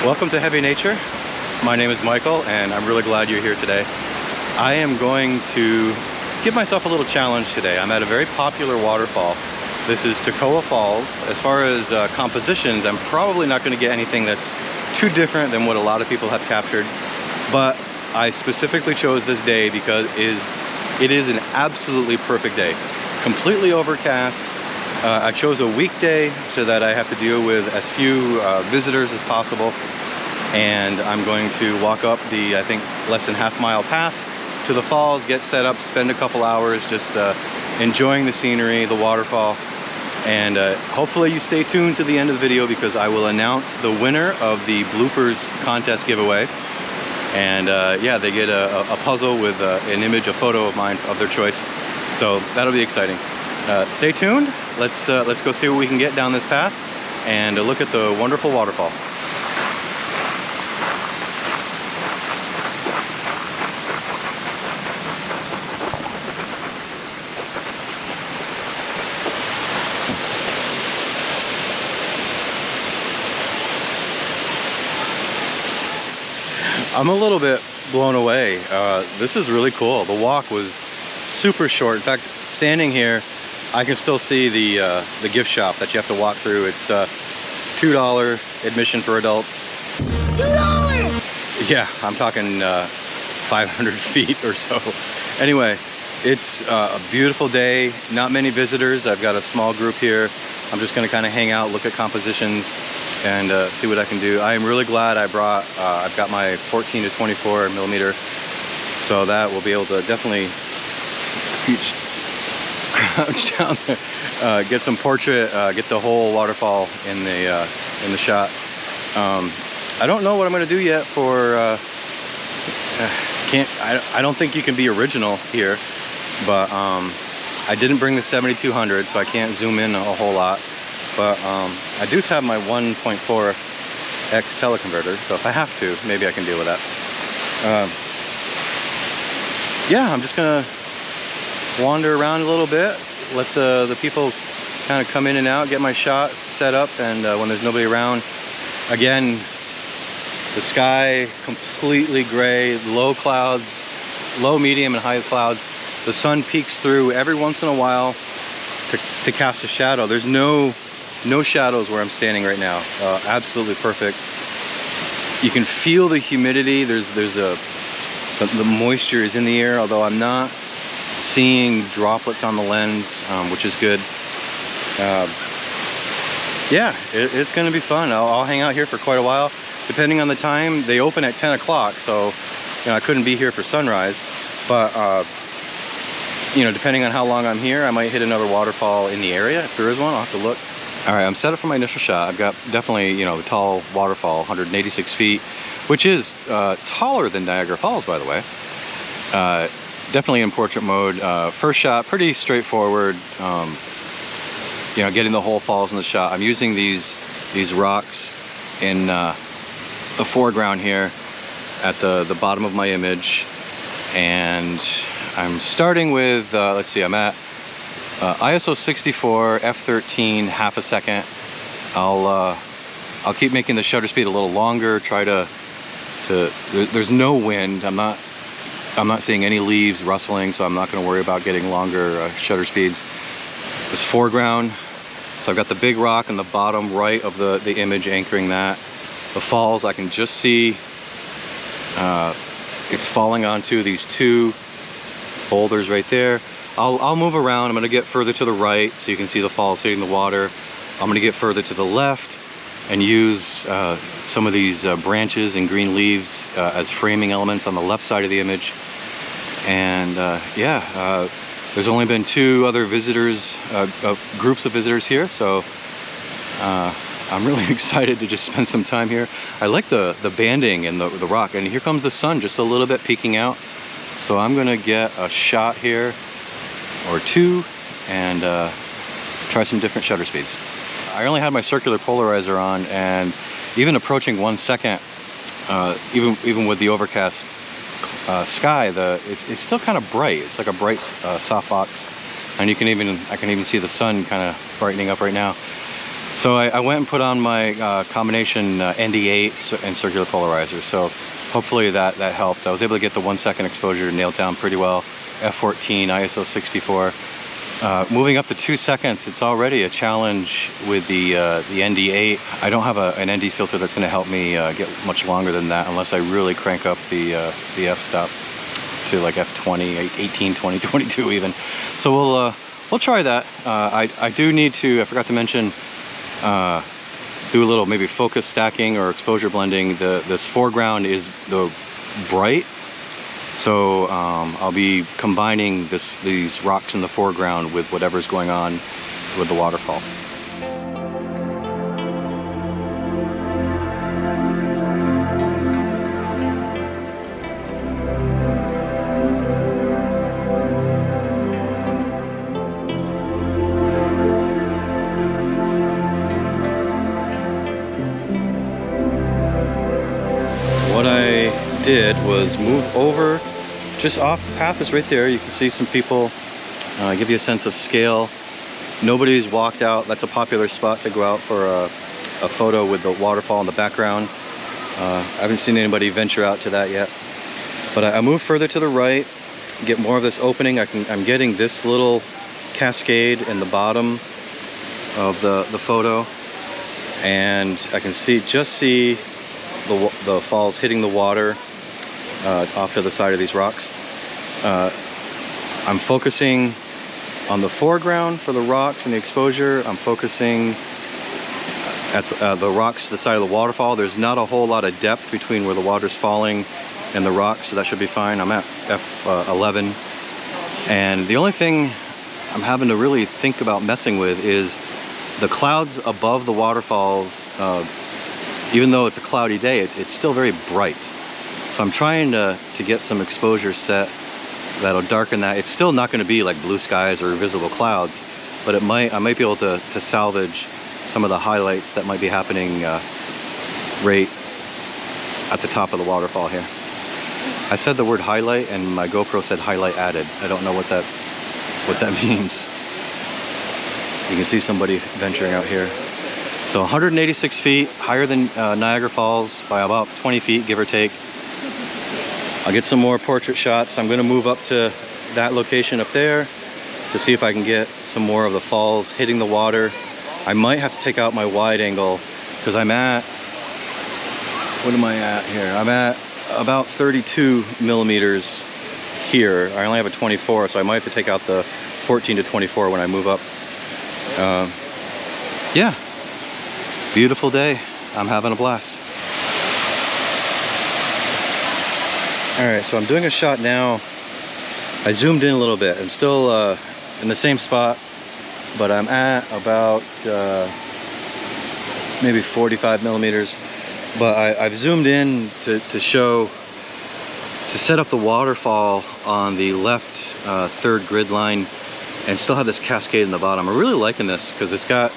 Welcome to Heavy Nature. My name is Michael and I'm really glad you're here today. I am going to give myself a little challenge today. I'm at a very popular waterfall. This is Toccoa Falls. As far as compositions, I'm probably not going to get anything that's too different than what a lot of people have captured, but I specifically chose this day because it is an absolutely perfect day. Completely overcast. I chose a weekday so that I have to deal with as few visitors as possible. And I'm going to walk up the, I think, less than half-mile path to the falls, get set up, spend a couple hours just enjoying the scenery, the waterfall. And hopefully you stay tuned to the end of the video because I will announce the winner of the bloopers contest giveaway. And yeah, they get a puzzle with an image, a photo of mine of their choice. So that'll be exciting. Stay tuned. Let's go see what we can get down this path and look at the wonderful waterfall. I'm a little bit blown away. This is really cool. The walk was super short. In fact, standing here, I can still see the gift shop that you have to walk through. It's $2 admission for adults. $2! Yeah, I'm talking 500 feet or so. Anyway, it's a beautiful day. Not many visitors. I've got a small group here. I'm just gonna kind of hang out, look at compositions, and see what I can do. I am really glad I've got my 14 to 24 millimeter, so that will be able to definitely crouch down there, get some portrait, get the whole waterfall in the shot. I don't know what I'm gonna do yet for. I don't think you can be original here, but I didn't bring the 7200, so I can't zoom in a whole lot. But I do have my 1.4x teleconverter, so if I have to, maybe I can deal with that. Yeah, I'm just gonna wander around a little bit, let the people kind of come in and out, get my shot set up, and when there's nobody around, again, the sky completely gray, low clouds, low, medium, and high clouds. The sun peeks through every once in a while to cast a shadow. There's no shadows where I'm standing right now. Absolutely perfect. You can feel the humidity. The moisture is in the air, although I'm not seeing droplets on the lens, which is good. Yeah, it's gonna be fun. I'll hang out here for quite a while. Depending on the time, they open at 10 o'clock, so you know, I couldn't be here for sunrise. But you know, depending on how long I'm here, I might hit another waterfall in the area. If there is one, I'll have to look. All right, I'm set up for my initial shot. I've got definitely, you know, the tall waterfall, 186 feet, which is taller than Niagara Falls, by the way. Definitely in portrait mode. First shot, pretty straightforward. You know, getting the whole falls in the shot. I'm using these rocks in the foreground here at the bottom of my image, and I'm starting with let's see, I'm at ISO 64 f13 half a second. I'll keep making the shutter speed a little longer, try to there's no wind. I'm not seeing any leaves rustling, so I'm not going to worry about getting longer shutter speeds. This foreground, so I've got the big rock in the bottom right of the image anchoring that. The falls, I can just see it's falling onto these two boulders right there. I'll move around. I'm going to get further to the right so you can see the falls hitting the water. I'm going to get further to the left and use some of these branches and green leaves as framing elements on the left side of the image. And yeah, there's only been two other visitors, groups of visitors here, so I'm really excited to just spend some time here. I like the banding and the rock, and here comes the sun just a little bit peeking out. So I'm gonna get a shot here or two and try some different shutter speeds. I only had my circular polarizer on, and even approaching 1 second, even with the overcast sky, it's still kind of bright. It's like a bright softbox, and I can even see the sun kind of brightening up right now. So I went and put on my combination ND8 and circular polarizer. So hopefully that helped. I was able to get the 1 second exposure nailed down pretty well. F14, ISO 64. Moving up to 2 seconds, it's already a challenge with the ND8. I don't have an ND filter that's going to help me get much longer than that unless I really crank up the f-stop to like F20, 18, 20, 22 even. So we'll try that. I do need to, I forgot to mention, do a little maybe focus stacking or exposure blending. This foreground is the bright, so I'll be combining these rocks in the foreground with whatever's going on with the waterfall. What I did was move over just off the path is right there. You can see some people, give you a sense of scale. Nobody's walked out. That's a popular spot to go out for a photo with the waterfall in the background. I haven't seen anybody venture out to that yet. But I moved further to the right, get more of this opening. I'm getting this little cascade in the bottom of the photo, and I can just see the falls hitting the water off to the side of these rocks. I'm focusing on the foreground for the rocks and the exposure. I'm focusing at the rocks to the side of the waterfall. There's not a whole lot of depth between where the water's falling and the rocks, so that should be fine. I'm at F11. And the only thing I'm having to really think about messing with is the clouds above the waterfalls. Even though it's a cloudy day, it's still very bright. So I'm trying to get some exposure set that'll darken that. It's still not going to be like blue skies or visible clouds, but I might be able to salvage some of the highlights that might be happening right at the top of the waterfall here. I said the word highlight and my GoPro said highlight added. I don't know what that means. You can see somebody venturing out here. So 186 feet, higher than Niagara Falls by about 20 feet, give or take. I'll get some more portrait shots. I'm gonna move up to that location up there to see if I can get some more of the falls hitting the water. I might have to take out my wide angle because I'm at, what am I at here? I'm at about 32 millimeters here. I only have a 24, so I might have to take out the 14 to 24 when I move up. Yeah. Beautiful day. I'm having a blast. All right, so I'm doing a shot now. I zoomed in a little bit. I'm still in the same spot, but I'm at about maybe 45 millimeters. But I've zoomed in to set up the waterfall on the left third grid line and still have this cascade in the bottom. I'm really liking this because it's got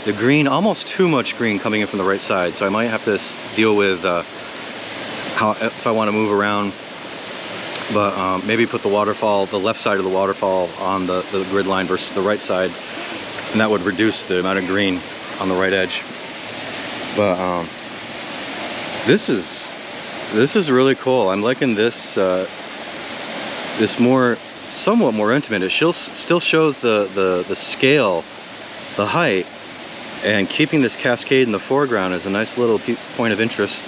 the green, almost too much green coming in from the right side. So I might have to deal with if I want to move around. But maybe put the waterfall, the left side of the waterfall on the grid line versus the right side. And that would reduce the amount of green on the right edge. But this is really cool. I'm liking this this somewhat more intimate. It still shows the scale, the height, and keeping this cascade in the foreground is a nice little point of interest.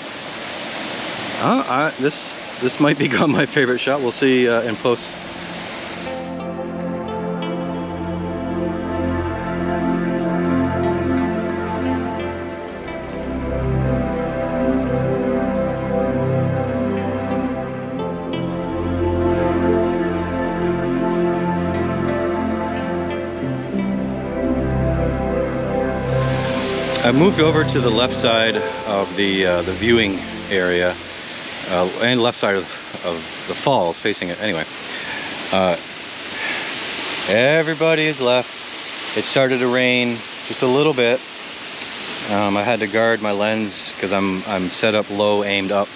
This might become my favorite shot. We'll see in post. I moved over to the left side of the viewing area and left side of the falls, facing it. Anyway, everybody's left. It started to rain just a little bit. I had to guard my lens because I'm set up low, aimed up.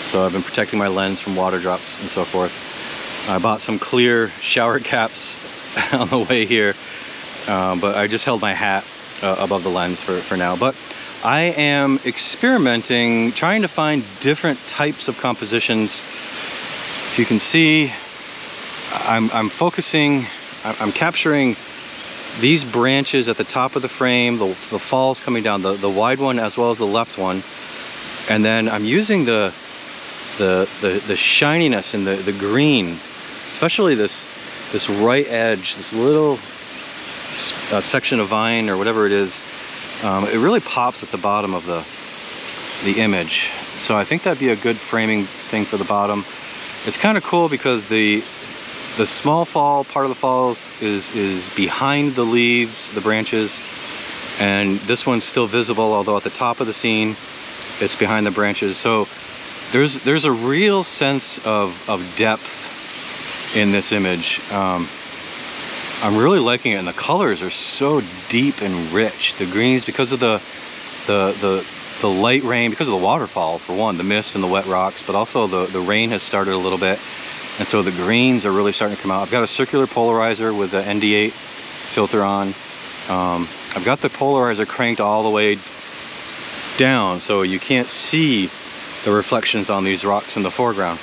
So I've been protecting my lens from water drops and so forth. I bought some clear shower caps on the way here, but I just held my hat above the lens for now. But I am experimenting, trying to find different types of compositions. If you can see, I'm focusing, I'm capturing these branches at the top of the frame, the falls coming down, the wide one as well as the left one. And then I'm using the shininess and the green, especially this right edge, this little section of vine or whatever it is. It really pops at the bottom of the image. So I think that'd be a good framing thing for the bottom. It's kind of cool because the small fall part of the falls is behind the leaves, the branches, and this one's still visible, although at the top of the scene it's behind the branches. So there's a real sense of depth in this image. I'm really liking it, and the colors are so deep and rich. The greens, because of the light rain, because of the waterfall for one, the mist and the wet rocks, but also the rain has started a little bit, and so the greens are really starting to come out. I've got a circular polarizer with the ND8 filter on. I've got the polarizer cranked all the way down so you can't see the reflections on these rocks in the foreground,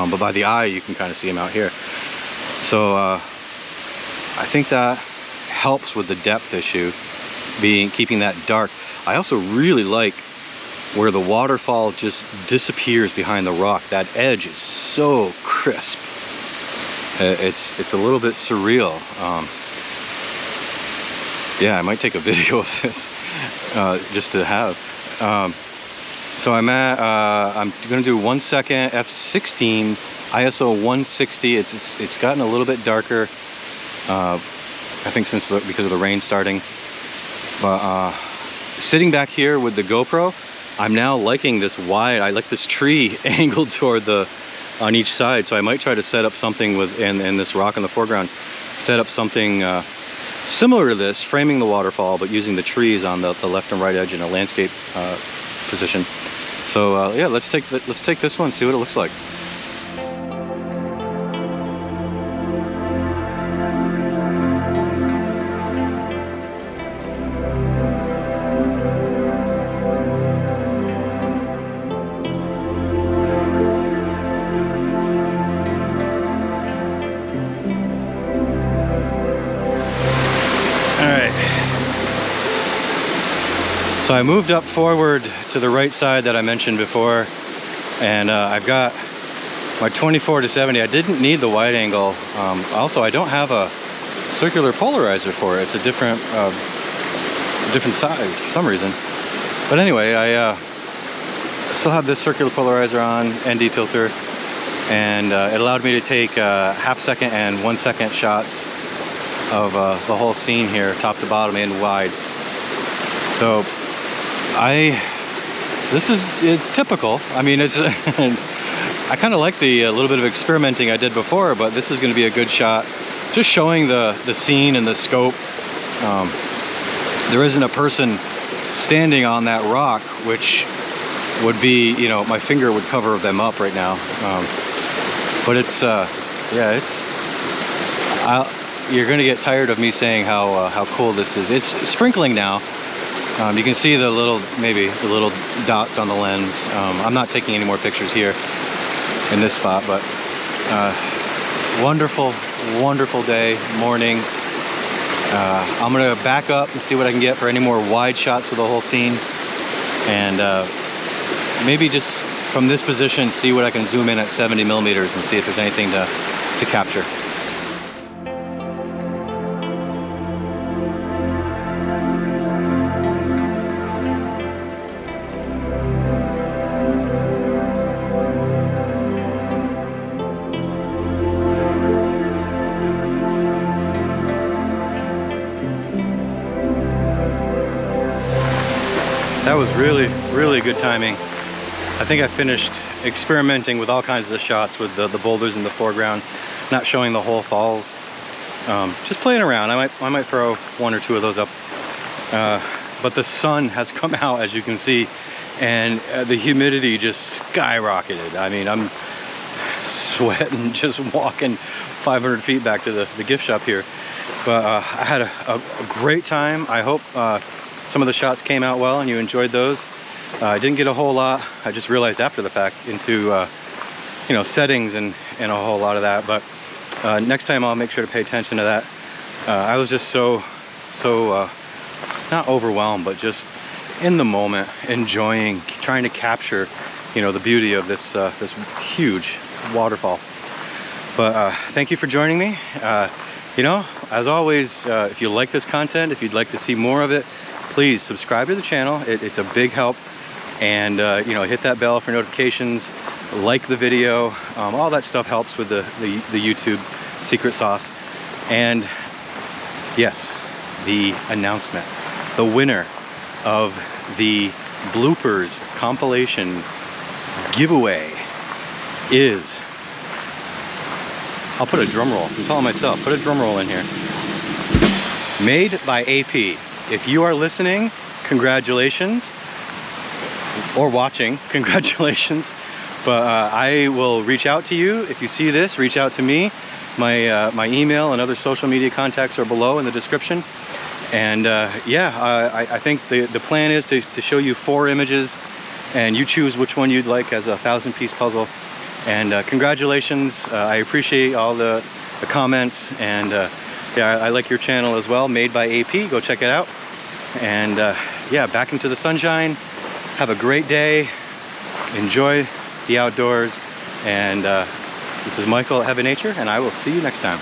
but by the eye you can kind of see them out here. So I think that helps with the depth issue, keeping that dark. I also really like where the waterfall just disappears behind the rock. That edge is so crisp. It's a little bit surreal. Yeah, I might take a video of this just to have. So I'm gonna do 1 second f16 ISO 160. It's gotten a little bit darker. I think because of the rain starting. But sitting back here with the GoPro, I'm now liking this wide. I like this tree angled toward on each side. So I might try to set up something with and this rock in the foreground. Set up something similar to this, framing the waterfall, but using the trees on the left and right edge in a landscape position. So yeah, let's take this one, see what it looks like. So I moved up forward to the right side that I mentioned before, and I've got my 24-70. I didn't need the wide angle. Also, I don't have a circular polarizer for it. It's a different size for some reason. But anyway, I still have this circular polarizer on, ND filter, and it allowed me to take half-second and 1 second shots of the whole scene here, top to bottom and wide. So this is typical. I mean, it's I kind of like the little bit of experimenting I did before, but this is going to be a good shot, just showing the scene and the scope. There isn't a person standing on that rock, which would be, you know, my finger would cover them up right now. But it's yeah, you're going to get tired of me saying how cool this is. It's sprinkling now. You can see the little dots on the lens. I'm not taking any more pictures here in this spot, but wonderful, wonderful day, morning. I'm gonna back up and see what I can get for any more wide shots of the whole scene, and maybe just from this position see what I can zoom in at 70 millimeters and see if there's anything to capture. That was really, really good timing. I think I finished experimenting with all kinds of shots with the boulders in the foreground, not showing the whole falls. Just playing around. I might throw 1 or 2 of those up. But the sun has come out, as you can see, and the humidity just skyrocketed. I mean, I'm sweating just walking 500 feet back to the gift shop here. But I had a great time. I hope some of the shots came out well and you enjoyed those. I didn't get a whole lot. I just realized after the fact into you know, settings and a whole lot of that. But next time I'll make sure to pay attention to that. I was just so not overwhelmed, but just in the moment, enjoying, trying to capture, you know, the beauty of this this huge waterfall. But thank you for joining me. You know, as always, if you like this content, if you'd like to see more of it, please subscribe to the channel. It's a big help. And you know, hit that bell for notifications, like the video. All that stuff helps with the YouTube secret sauce. And yes, the announcement, the winner of the bloopers compilation giveaway is, I'll put a drum roll. I'm telling myself, put a drum roll in here. Made by AP. If you are listening, congratulations. Or watching, congratulations. But I will reach out to you. If you see this, reach out to me. My email and other social media contacts are below in the description. And yeah, I think the plan is to show you 4 images, and you choose which one you'd like as a 1,000-piece puzzle. And congratulations. I appreciate all the comments, and yeah, I like your channel as well, Made by AP. Go check it out. And yeah, back into the sunshine. Have a great day. Enjoy the outdoors. And this is Michael at Heaven Nature, and I will see you next time.